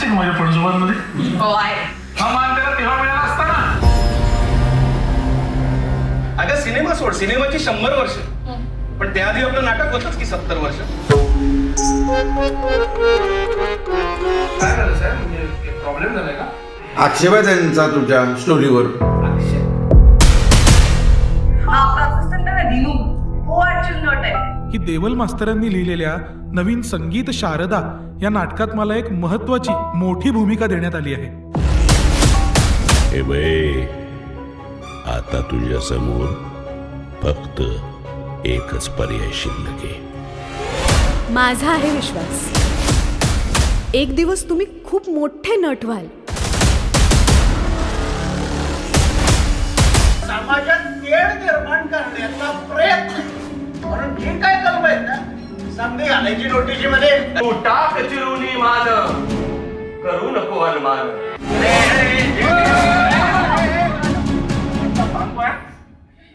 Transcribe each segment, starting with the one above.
का माझ्या पणजोबांमध्ये? हो आहे. हा मान त्याला तेव्हा मिळाला असता ना. अगं सिनेमा सोड, सिनेमाची 100 वर्ष, पण त्याआधी आपलं नाटक होतच की 70 वर्ष. काय झालं साहेब, म्हणजे प्रॉब्लेम झालाय का? आक्षेप आहे त्यांचा तुझ्या स्टोरीवर. हा आपला असिस्टंट आहे ना दिनू, तो ऍक्शन नट आहे. ही देवल मास्तरांनी लिहिलेल्या नवीन संगीत शारदा या नाटकात मला एक महत्वाची मोठी भूमिका देण्यात आली आहे. हे बे, आता तुझ्या समोर फक्त एकच पर्याय शिल्लक आहे. माझा आहे विश्वास, एक दिवस तुम्ही खूप मोठे नट व्हाल. समाजात तेढ निर्माण करण्याचा प्रयत्न म्हणून जे काय कलम आहेत ना, समजे घालायची नोटिशीमध्ये. तू टाक चिरुनी मान, करू नको अनुमान.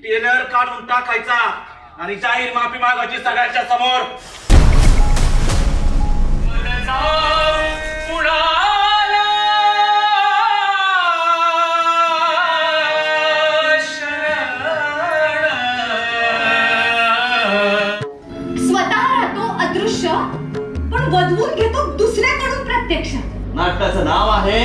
टेलर काढून टाकायचा आणि जाहीर माफी मागायची सगळ्यांच्या समोर. स्वतः राहतो अदृश्य, पण बदलून घेतो दुसऱ्याकडून प्रत्यक्ष. नाटकाचं नाव आहे